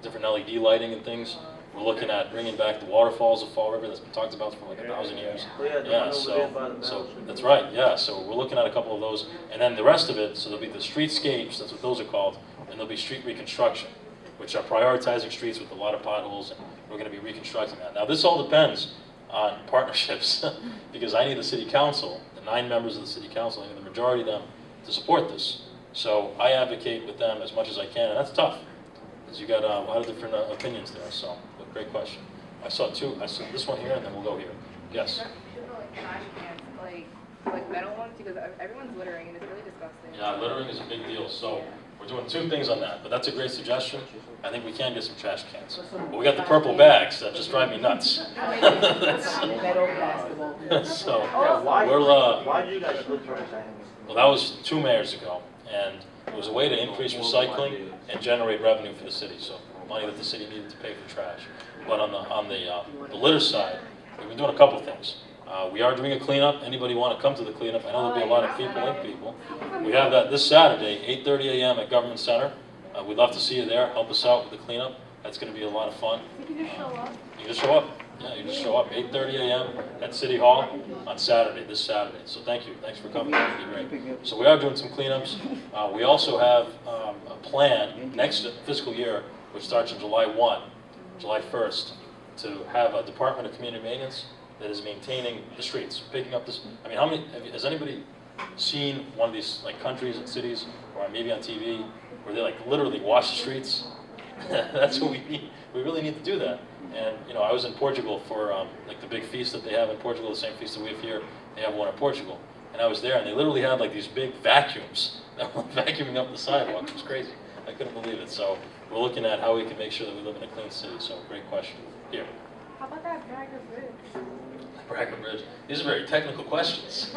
different LED lighting and things. We're looking at bringing back the waterfalls of Fall River that's been talked about for like 1,000 years. Yeah, so that's right. Yeah, so we're looking at a couple of those, and then the rest of it. So there'll be the streetscapes. That's what those are called, and there'll be street reconstruction, which are prioritizing streets with a lot of potholes, and we're going to be reconstructing that. Now this all depends on partnerships, because I need the city council, the 9 members of the city council, I need the majority of them to support this. So I advocate with them as much as I can, and that's tough, because you got a lot of different opinions there. So, but great question. I saw 2. I saw this one here, and then we'll go here. Yes. Trash cans, like metal ones, because everyone's littering and it's really disgusting. Yeah, littering is a big deal. So we're doing 2 things on that, but that's a great suggestion. I think we can get some trash cans. But we got the purple bags that just drive me nuts. So Why did you guys split trash cans? well, that was 2 mayors ago, and it was a way to increase recycling and generate revenue for the city. So money that the city needed to pay for trash. But on the litter side, we've been doing a couple things. We are doing a cleanup. Anybody want to come to the cleanup? I know there'll be a lot of people. We have that this Saturday, 8:30 a.m. at Government Center. We'd love to see you there. Help us out with the cleanup. That's going to be a lot of fun. You can just show up. You just show up. Yeah, you just show up. 8:30 a.m. at City Hall on Saturday, this Saturday. So thank you. Thanks for coming. That'd be great. So we are doing some cleanups. We also have a plan next fiscal year, which starts on July 1st, to have a Department of Community Maintenance that is maintaining the streets, picking up this. I mean, has anybody seen one of these like countries and cities, or maybe on TV, where they like literally wash the streets? That's what we need. We really need to do that. And you know, I was in Portugal for like the big feast that they have in Portugal, the same feast that we have here. They have one in Portugal, and I was there, and they literally had like these big vacuums that were vacuuming up the sidewalks. It was crazy. I couldn't believe it. So we're looking at how we can make sure that we live in a clean city. So great question. Here. How about that Bragger Bridge? Bragger Bridge. These are very technical questions.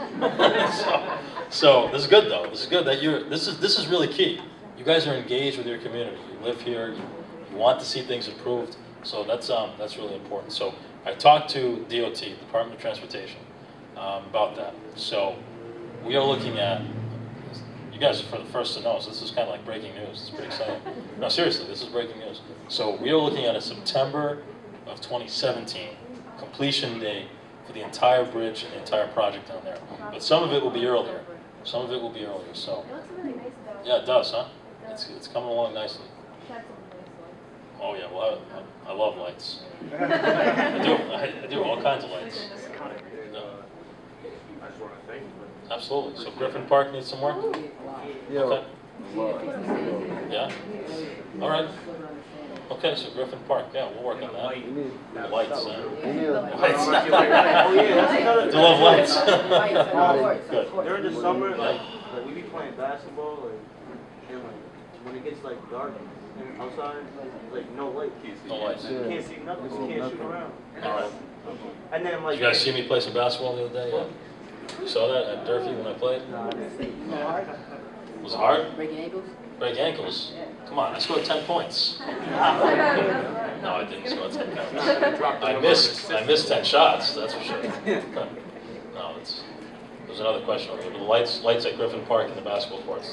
so this is good though. This is good that you're. This is really key. You guys are engaged with your community. You live here. You want to see things improved. So that's really important. So I talked to DOT, Department of Transportation, about that. So we are looking at. You guys are the first to know. So this is kind of like breaking news. It's pretty exciting. No, seriously, this is breaking news. So we are looking at a September of 2017 completion date for the entire bridge and the entire project down there. But some of it will be earlier. Some of it will be earlier. So It looks really nice though. yeah, it does, huh? It's coming along nicely. Oh yeah, well I love lights. I do all kinds of lights. I just want to thank you. Absolutely. So Griffin Park needs some work. Okay. Yeah. All right. Okay, so Griffin Park, yeah, we'll work on that. Lights. Lights. I do love lights. Good. During the summer, like we be playing basketball, and like when it gets like dark and outside, like no light. No lights. You can't see nothing. You can't shoot around. All right. And then like. Did you guys see me play some basketball the other day? Yeah. You saw that at Durfee when I played? Was it hard? Breaking ankles? Break ankles? Come on, I scored 10 points. No, I didn't score 10 points. I missed 10 shots, that's for sure. No, another question over there. The lights at Griffin Park and the basketball courts.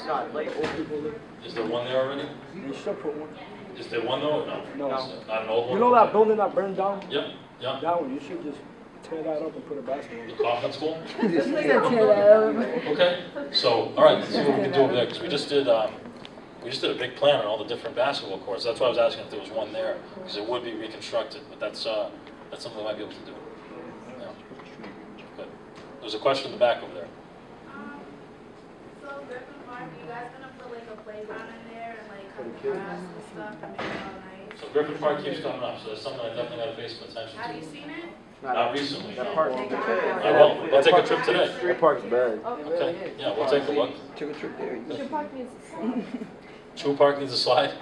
Is there one there already? They should put one. Is there one though? No. No. Not an old one? You know that building that burned down? Yep, yeah. That one, you should just tear that up and put a basketball. The Kaufman School? Tear that up. Okay, so, all right, let's see what we can do over there, because we just did a big plan on all the different basketball courts. That's why I was asking if there was one there, because it would be reconstructed, but that's something we might be able to do. Yeah. Good. There's a question in the back over there. So Griffin Park, are you guys gonna put like a playground in there and like cut grass and stuff and make it all nice? So Griffin Park keeps coming up, so that's something I definitely got to pay some attention to. Have you seen it? Not recently. That No. park. I will. We'll take a trip today. That park's bad. Okay. Yeah, we'll take a look. Take a trip there. True Park needs a slide.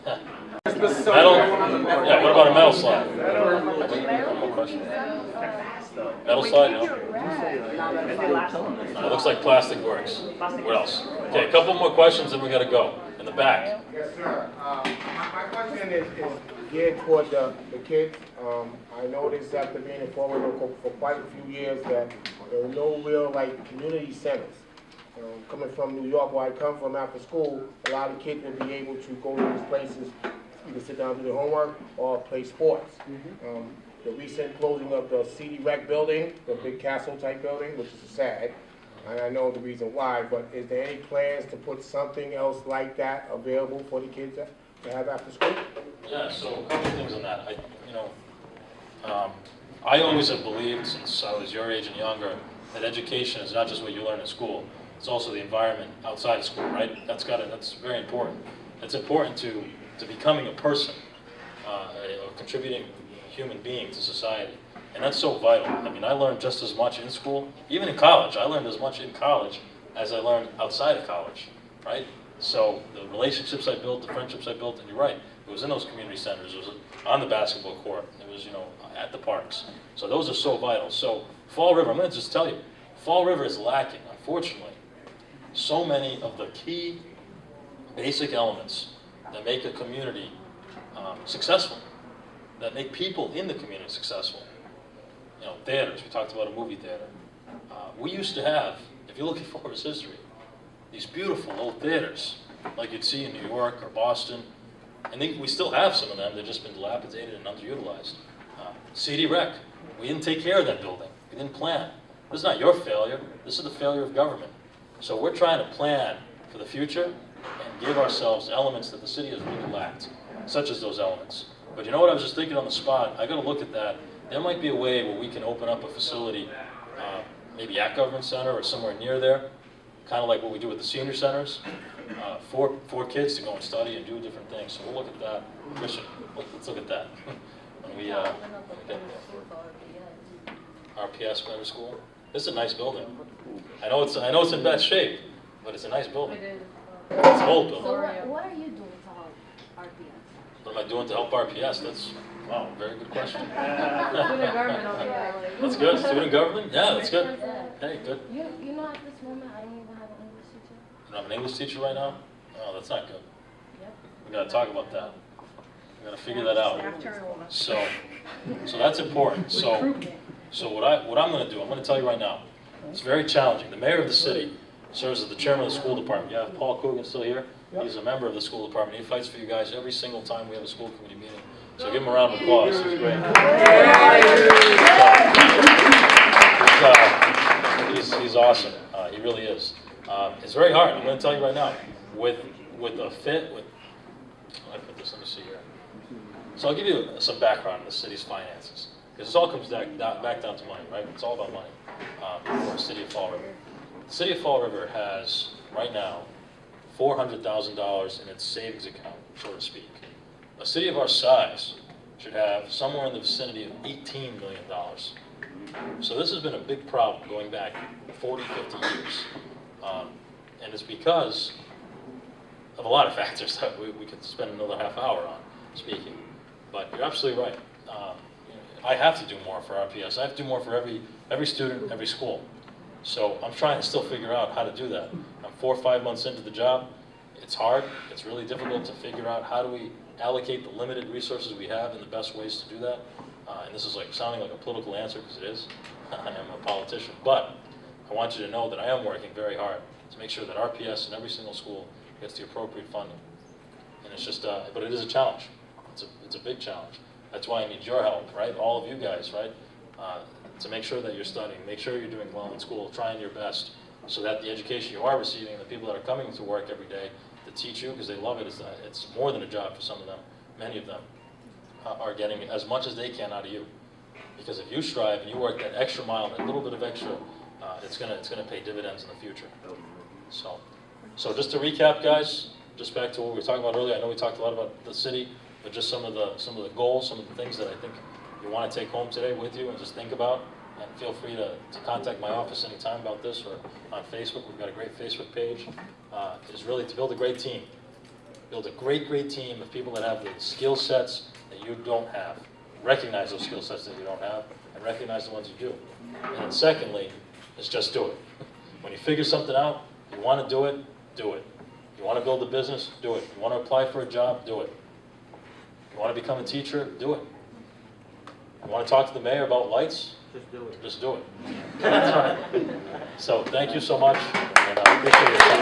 Metal. Yeah. What about a metal slide? One more question. Metal slide. No. No, it looks like plastic works. What else? Okay. A couple more questions, and we got to go in the back. Yes, sir. My question is geared toward the kids. I noticed after being in Fall River for quite a few years that there are no real community centers. Coming from New York, where I come from after school, a lot of kids will be able to go to these places, either sit down and do their homework or play sports. The recent closing of the CD Rec building, the big castle type building, which is sad, and I know the reason why, but is there any plans to put something else like that available for the kids to have after school? Yeah. So a couple things on that. I always have believed, since I was your age and younger, that education is not just what you learn in school. It's also the environment outside of school, right? That's very important. It's important to becoming a person, a contributing human being to society. And that's so vital. I mean, I learned just as much in school, even in college. I learned as much in college as I learned outside of college, right? So the relationships I built, the friendships I built, and you're right, it was in those community centers, it was on the basketball court, it was, at the parks. So those are so vital. So Fall River, I'm going to just tell you, Fall River is lacking, unfortunately, so many of the key basic elements that make a community successful, that make people in the community successful. Theaters, we talked about a movie theater. We used to have, if you look at Florida's history, these beautiful old theaters, like you'd see in New York or Boston, and we still have some of them, they've just been dilapidated and underutilized. CD Rec, we didn't take care of that building, we didn't plan. This is not your failure, this is the failure of government. So we're trying to plan for the future and give ourselves elements that the city has really lacked, such as those elements. But you know what, I was just thinking on the spot, I got to look at that. There might be a way where we can open up a facility, maybe at Government Center or somewhere near there, kind of like what we do with the senior centers, for kids to go and study and do different things. So we'll look at that. Christian, let's look at that. When we get there. RPS Middle School. This is a nice building. I know it's in bad shape, but it's a nice building. It is. It's an old building. So what are you doing to help RPS? What am I doing to help RPS? That's, wow, very good question. Student government over here. That's good. Student government? Yeah, that's good. Hey, good. You know, at this moment, I don't even have an English teacher. You don't have an English teacher right now? Oh, that's not good. Yep. We got to talk about that. We got to figure that out. So that's important. So what I'm going to do, I'm going to tell you right now, it's very challenging. The mayor of the city serves as the chairman of the school department. You have Paul Coogan still here. He's a member of the school department. He fights for you guys every single time we have a school committee meeting. So give him a round of applause. He's great. He's awesome. He really is. It's very hard. I'm going to tell you right now. With a fit, I put this. Let me see here. So I'll give you some background on the city's finances, because this all comes back down to money, right? It's all about money for the city of Fall River. The city of Fall River has right now $400,000 in its savings account, so to speak. A city of our size should have somewhere in the vicinity of $18 million. So this has been a big problem going back 40, 50 years. And it's because of a lot of factors that we could spend another half hour on speaking. But you're absolutely right. I have to do more for RPS. I have to do more for every student, every school. So I'm trying to still figure out how to do that. I'm 4 or 5 months into the job. It's hard. It's really difficult to figure out how do we allocate the limited resources we have in the best ways to do that. And this is like sounding like a political answer, because it is. I am a politician. But I want you to know that I am working very hard to make sure that RPS in every single school gets the appropriate funding. And it's just, but it is a challenge. It's a big challenge. That's why I need your help, right? All of you guys, right? To make sure that you're studying, make sure you're doing well in school, trying your best, so that the education you are receiving, the people that are coming to work every day to teach you, because they love it, it's more than a job for some of them. Many of them are getting as much as they can out of you. Because if you strive and you work that extra mile, that little bit of extra, it's gonna pay dividends in the future. So just to recap, guys, just back to what we were talking about earlier. I know we talked a lot about the city, but just some of the goals, some of the things that I think you want to take home today with you and just think about. And feel free to contact my office anytime about this, or on Facebook. We've got a great Facebook page. Is really to build a great team. Build a great team of people that have the skill sets that you don't have. Recognize those skill sets that you don't have, and recognize the ones you do. And then secondly, is just do it. When you figure something out, you want to do it, do it. You want to build a business, do it. You want to apply for a job, do it. You want to become a teacher, do it. You want to talk to the mayor about lights, Just do it. just do it. That's right. So thank you so much, and I appreciate your time.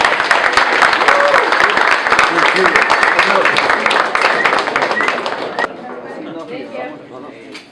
Thank you.